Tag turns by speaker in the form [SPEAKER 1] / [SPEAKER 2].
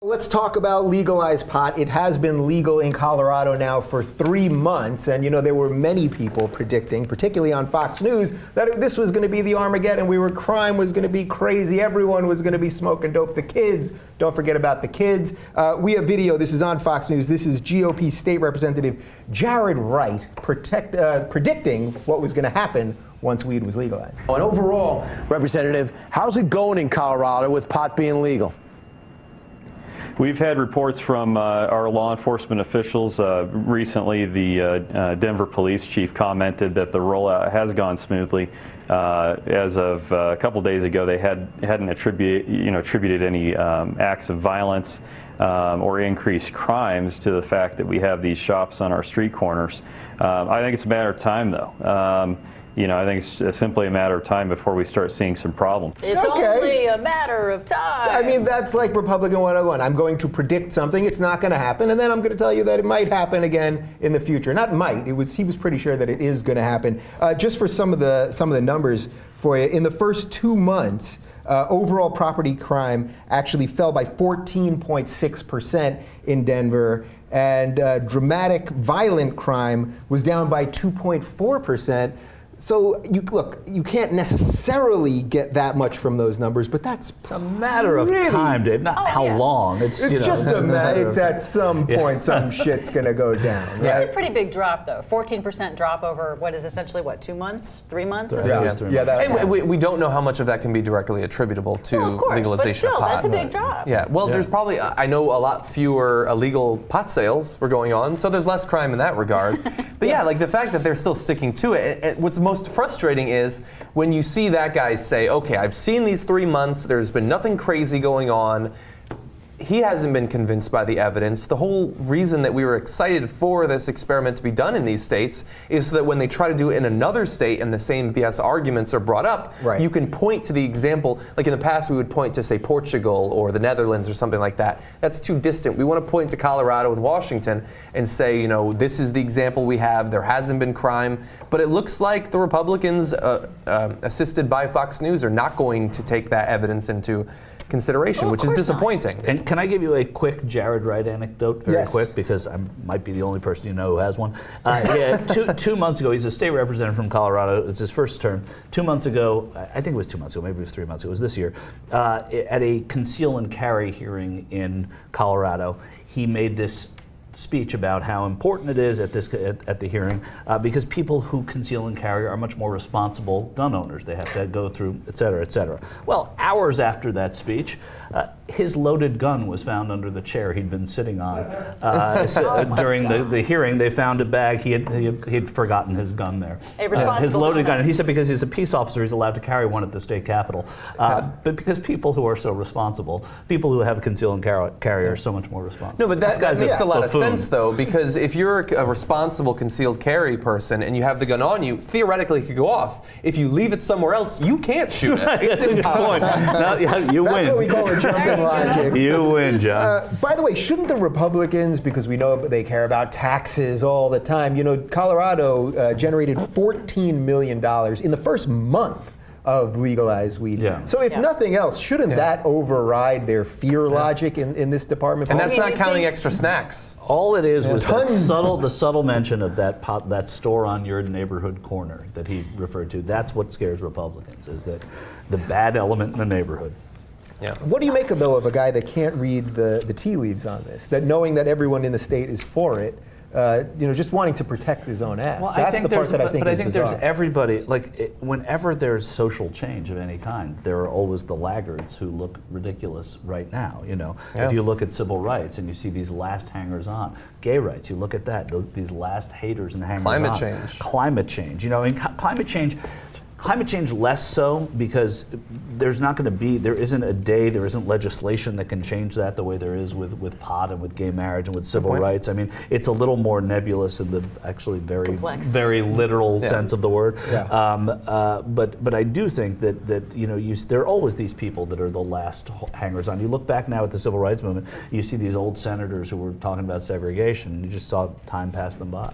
[SPEAKER 1] Let's talk about legalized pot. It has been legal in Colorado now for 3 months, and there were many people predicting, particularly on Fox News, that this was going to be the Armageddon. Crime was going to be crazy. Everyone was going to be smoking dope. The kids, don't forget about the kids. We have video. This is on Fox News. This is GOP State Representative Jared Wright predicting what was going to happen once weed was legalized.
[SPEAKER 2] And overall, Representative, how's it going in Colorado with pot being legal?
[SPEAKER 3] We've had reports from our law enforcement officials. Recently, the Denver police chief commented that the rollout has gone smoothly. As of a couple days ago, they hadn't attributed any acts of violence or increased crimes to the fact that we have these shops on our street corners. I think it's a matter of time, though. I think it's simply a matter of time before we start seeing some problems.
[SPEAKER 4] It's only a matter of time.
[SPEAKER 1] I mean, that's like Republican 101. I'm going to predict something, it's not going to happen, and then I'm going to tell you that it might happen again in the future. Not might, he was pretty sure that it is going to happen. Just for some of the numbers for you, in the first 2 months, overall property crime actually fell by 14.6% in Denver, and dramatic violent crime was down by 2.4%. So you can't necessarily get that much from those numbers, but that's
[SPEAKER 5] a matter of time, Dave. Not how long. It's
[SPEAKER 1] just a matter. It's at some point some shit's gonna go down. Right?
[SPEAKER 4] That's a pretty big drop, though. 14% drop over what is essentially 2 months, 3 months?
[SPEAKER 6] And we don't know how much of that can be directly attributable to legalization
[SPEAKER 4] but still,
[SPEAKER 6] of pot.
[SPEAKER 4] That's a big drop.
[SPEAKER 6] Yeah. Well, there's probably I know a lot fewer illegal pot sales were going on, so there's less crime in that regard. But yeah, like the fact that they're still sticking to it. What's most frustrating is when you see that guy say, okay, I've seen these 3 months, there's been nothing crazy going on. He hasn't been convinced by the evidence. The whole reason that we were excited for this experiment to be done in these states is so that when they try to do it in another state and the same BS arguments are brought up, you can point to the example. Like in the past, we would point to, say, Portugal or the Netherlands or something like that. That's too distant. We want to point to Colorado and Washington and say, this is the example we have. There hasn't been crime. But it looks like the Republicans, assisted by Fox News, are not going to take that evidence into consideration, which is disappointing.
[SPEAKER 5] And can I give you a quick Jared Wright anecdote, very quick, because I might be the only person you know who has one. Two months ago, he's a state representative from Colorado. It's his first term. 2 months ago, I think it was 2 months ago, maybe it was 3 months ago, it was this year, at a conceal and carry hearing in Colorado, he made this speech about how important it is at the hearing because people who conceal and carry are much more responsible gun owners. They have to go through, et cetera, et cetera. Well, hours after that speech, his loaded gun was found under the chair he'd been sitting on. During the hearing, they found a bag. He had forgotten his gun there. His loaded gun. And he said because he's a peace officer, he's allowed to carry one at the state capitol. But because people who are so responsible, people who have a conceal and carry are so much more responsible.
[SPEAKER 6] No, but that makes a lot of sense, though, because if you're a responsible concealed carry person and you have the gun on you, theoretically it could go off. If you leave it somewhere else, you can't shoot it.
[SPEAKER 5] That's a good point. You win.
[SPEAKER 1] That's what we call a jumping logic.
[SPEAKER 5] You win, John.
[SPEAKER 1] By the way, shouldn't the Republicans, because we know they care about taxes all the time, Colorado generated $14 million in the first month of legalized weed. So if nothing else, shouldn't that override their fear logic in this department?
[SPEAKER 6] And that's not counting extra snacks.
[SPEAKER 5] All it is was the subtle mention of that store on your neighborhood corner that he referred to. That's what scares Republicans, is that the bad element in the neighborhood.
[SPEAKER 6] Yeah.
[SPEAKER 1] What do you make, though, of a guy that can't read the tea leaves on this? That knowing that everyone in the state is for it, just wanting to protect his own ass.
[SPEAKER 5] Well,
[SPEAKER 1] That's the part that I think is bizarre.
[SPEAKER 5] There's everybody, whenever there's social change of any kind, there are always the laggards who look ridiculous right now. If you look at civil rights and you see these last hangers-on, gay rights, you look at that, these last haters and hangers-on. Climate change. Climate change less so, because there isn't a day, there isn't legislation that can change that the way there is with pot and with gay marriage and with civil rights. I mean, it's a little more nebulous in the actually very literal sense of the word. But I do think that there are always these people that are the last hangers on. You look back now at the civil rights movement, you see these old senators who were talking about segregation, and you just saw time pass them by.